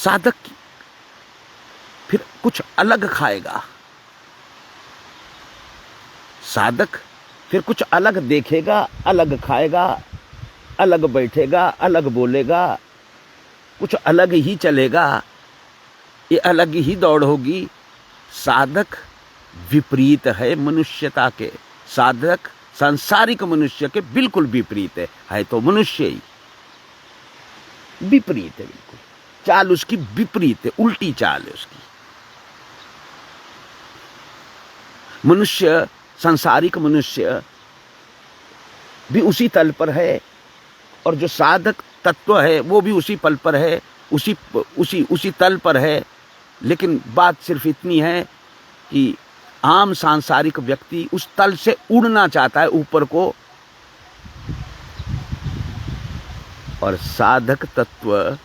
साधक फिर कुछ अलग खाएगा, साधक फिर कुछ अलग देखेगा, अलग खाएगा, अलग बैठेगा, अलग बोलेगा, कुछ अलग ही चलेगा, ये अलग ही दौड़ होगी। साधक विपरीत है मनुष्यता के, साधक सांसारिक मनुष्य के बिल्कुल विपरीत है तो मनुष्य ही विपरीत है, बिल्कुल चाल उसकी विपरीत है, उल्टी चाल है उसकी। मनुष्य, सांसारिक मनुष्य भी उसी तल पर है और जो साधक तत्व है वो भी उसी पल पर है, उसी तल पर है। लेकिन बात सिर्फ इतनी है कि आम सांसारिक व्यक्ति उस तल से उड़ना चाहता है ऊपर को, और साधक तत्व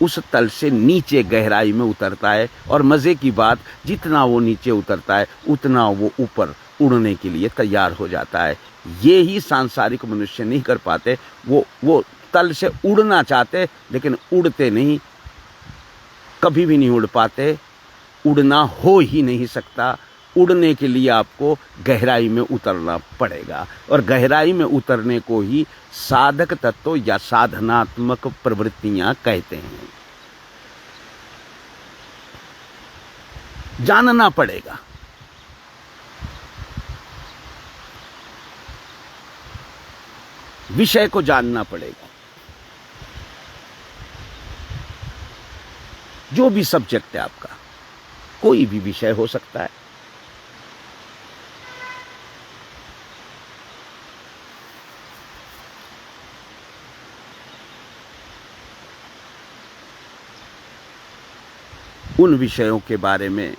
उस तल से नीचे गहराई में उतरता है। और मजे की बात, जितना वो नीचे उतरता है उतना वो ऊपर उड़ने के लिए तैयार हो जाता है। ये ही सांसारिक मनुष्य नहीं कर पाते, वो तल से उड़ना चाहते लेकिन उड़ते नहीं, कभी भी नहीं उड़ पाते, उड़ना हो ही नहीं सकता। उड़ने के लिए आपको गहराई में उतरना पड़ेगा, और गहराई में उतरने को ही साधक तत्व या साधनात्मक प्रवृत्तियां कहते हैं। जानना पड़ेगा। विषय को जानना पड़ेगा। जो भी सब्जेक्ट है आपका, कोई भी विषय हो सकता है, उन विषयों के बारे में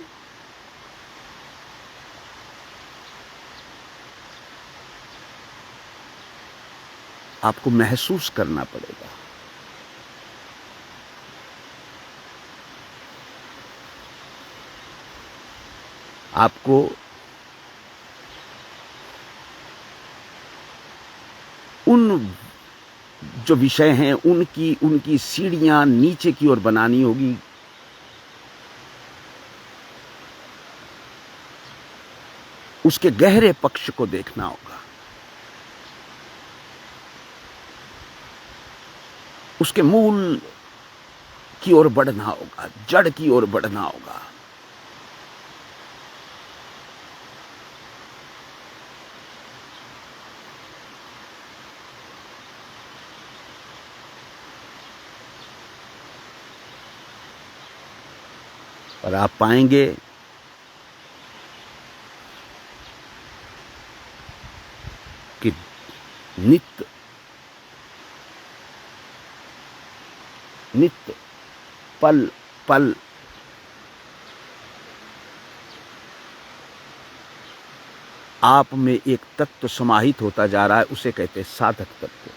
आपको महसूस करना पड़ेगा। आपको उन जो विषय हैं उनकी सीढ़ियां नीचे की ओर बनानी होगी। उसके गहरे पक्ष को देखना होगा, उसके मूल की ओर बढ़ना होगा, जड़ की ओर बढ़ना होगा। और आप पाएंगे कि नित्य पल पल आप में एक तत्व समाहित होता जा रहा है, उसे कहते हैं साधक तत्व।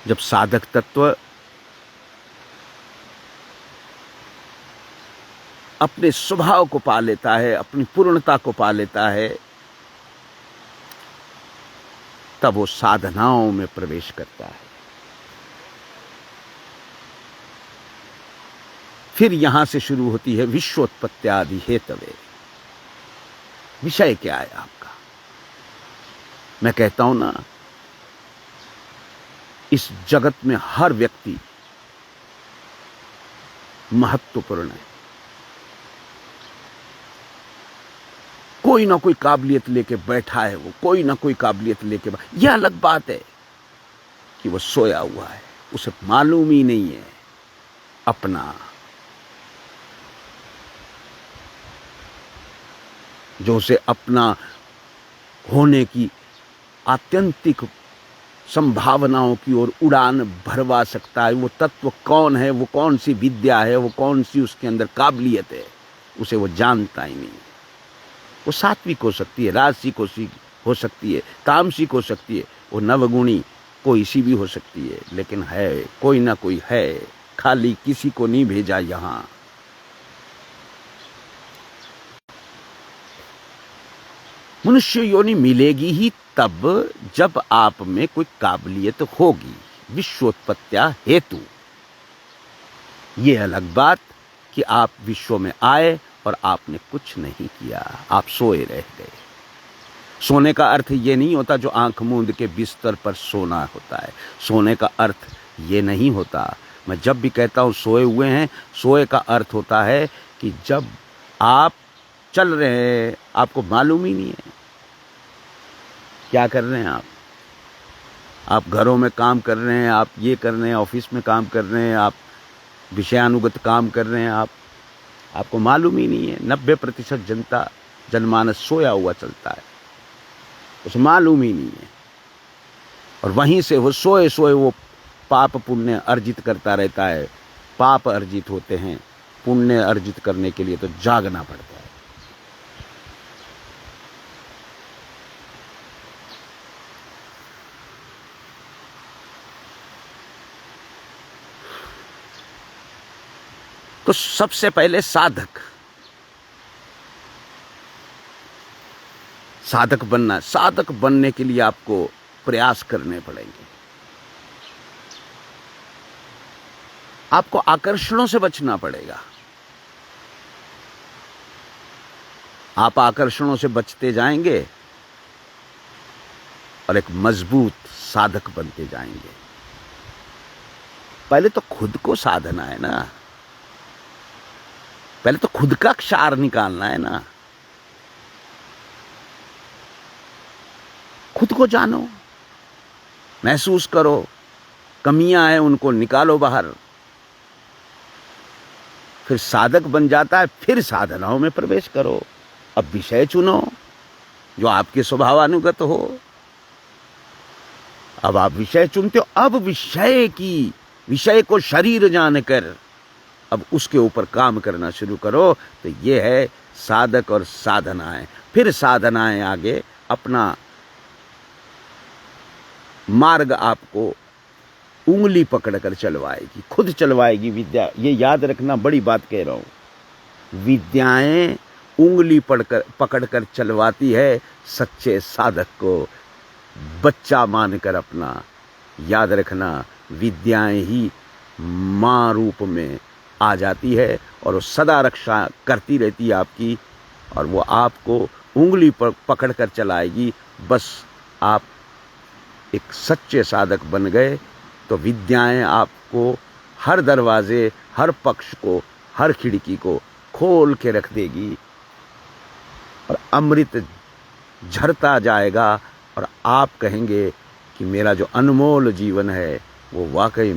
जब साधक तत्व अपने स्वभाव को पा लेता है, अपनी पूर्णता को पा लेता है, तब वो साधनाओं में प्रवेश करता है। फिर यहां से शुरू होती है विश्वोत्पत्त्यादि हेतवे। विषय क्या है आपका? मैं कहता हूं ना, इस जगत में हर व्यक्ति महत्वपूर्ण है। कोई ना कोई काबिलियत लेके बैठा है, वो कोई ना कोई काबिलियत लेके यह अलग बात है कि वो सोया हुआ है, उसे मालूम ही नहीं है अपना जो उसे अपना होने की आत्यंतिक संभावनाओं की ओर उड़ान भरवा सकता है। वो तत्व कौन है, वो कौन सी विद्या है, वो कौन सी उसके अंदर काबिलियत है, उसे वो जानता ही नहीं। वो सात्विक हो सकती है, राजसिक हो सकती है, तामसिक हो सकती है, वो नवगुणी कोई सी भी हो सकती है, लेकिन है, कोई ना कोई है। खाली किसी को नहीं भेजा यहाँ, मनुष्य योनि मिलेगी ही तब जब आप में कोई काबिलियत होगी विश्वोत्पत्त्या हेतु। ये अलग बात कि आप विश्व में आए और आपने कुछ नहीं किया, आप सोए रह गए। सोने का अर्थ ये नहीं होता जो आंख मूंद के बिस्तर पर सोना होता है। सोने का अर्थ ये नहीं होता। मैं जब भी कहता हूँ सोए हुए हैं, सोए का अर्थ होता है कि जब आप चल रहे हैं, आपको मालूम ही नहीं है क्या कर रहे हैं आप घरों में काम कर रहे हैं, आप ये कर रहे हैं, ऑफिस में काम कर रहे हैं, आप विषयानुगत काम कर रहे हैं, आपको मालूम ही नहीं है। 90% जनमानस सोया हुआ चलता है, उसे मालूम ही नहीं है। और वहीं से वो सोए सोए वो पाप पुण्य अर्जित करता रहता है। पाप अर्जित होते हैं, पुण्य अर्जित करने के लिए तो जागना पड़ता है। तो सबसे पहले साधक बनना। साधक बनने के लिए आपको प्रयास करने पड़ेंगे। आपको आकर्षणों से बचना पड़ेगा। आप आकर्षणों से बचते जाएंगे और एक मजबूत साधक बनते जाएंगे। पहले तो खुद को साधना है ना, पहले तो खुद का क्षार निकालना है ना। खुद को जानो, महसूस करो, कमियां हैं उनको निकालो बाहर। फिर साधक बन जाता है, फिर साधनाओं में प्रवेश करो। अब विषय चुनो जो आपके स्वभावानुगत हो। अब आप विषय चुनते हो, अब विषय को शरीर जानकर अब उसके ऊपर काम करना शुरू करो। तो ये है साधक और साधनाएं। फिर साधनाएं आगे अपना मार्ग आपको उंगली पकड़कर चलवाएगी, खुद चलवाएगी विद्या। ये याद रखना, बड़ी बात कह रहा हूं। विद्याएं उंगली पकड़कर चलवाती है सच्चे साधक को। बच्चा मानकर अपना याद रखना, विद्याएं ही मां रूप में आ जाती है और वो सदा रक्षा करती रहती है आपकी, और वो आपको उंगली पर पकड़कर चलाएगी। बस आप एक सच्चे साधक बन गए तो विद्याएं आपको हर दरवाजे, हर पक्ष को, हर खिड़की को खोल के रख देगी और अमृत झरता जाएगा। और आप कहेंगे कि मेरा जो अनमोल जीवन है वो वाकई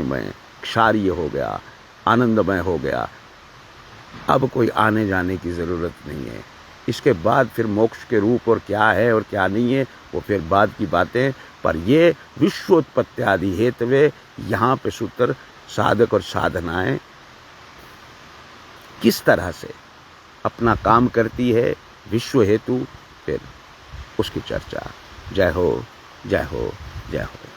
में क्षारीय हो गया, आनंदमय हो गया। अब कोई आने जाने की ज़रूरत नहीं है। इसके बाद फिर मोक्ष के रूप और क्या है और क्या नहीं है वो फिर बाद की बातें। पर ये विश्वोत्पत्त्यादि हेतवे, यहाँ पे सूत्र साधक और साधनाएं किस तरह से अपना काम करती है विश्व हेतु, फिर उसकी चर्चा। जय हो, जय हो, जय हो।